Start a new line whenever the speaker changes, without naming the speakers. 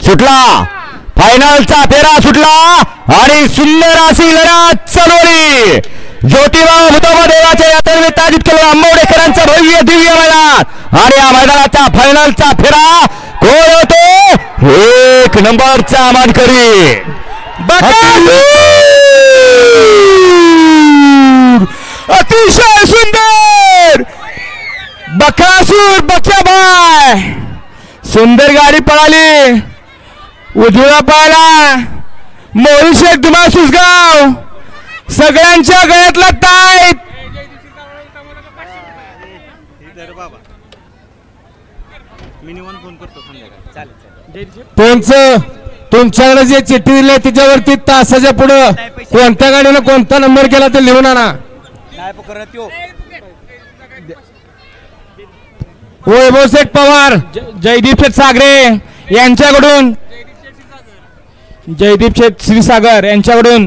सुटला फायनलचा फेरा सुटला आणि सुंदर अशी लढत चालवली ज्योतिबा भूतोबा देवाच्या यात्रेनिमित्त आयोजित केलेल्या आंबवडेकरांचा भव्य दिव्य मैदान आणि या मैदानाचा फायनलचा फेरा कोण होतो एक नंबरचा मानकरी अतिशय सुंदर बकासूर बक्याबाय सुंदर गाडी पळाली उजव्या पायाला मोहरी शेख धुमाळ सुसगाव सगळ्यांच्या गळ्यातला ताईत तुमच्याकडे जे चिठ्ठी दिली त्याच्यावरती तासाच्या पुढे कोणत्या गाडीनं कोणता नंबर केला ते लिहून आणा वैभव शेठ पवार जयदीप शेठ सागरे यांच्याकडून जयदीप शेठ क्षीरसागर यांच्याकडून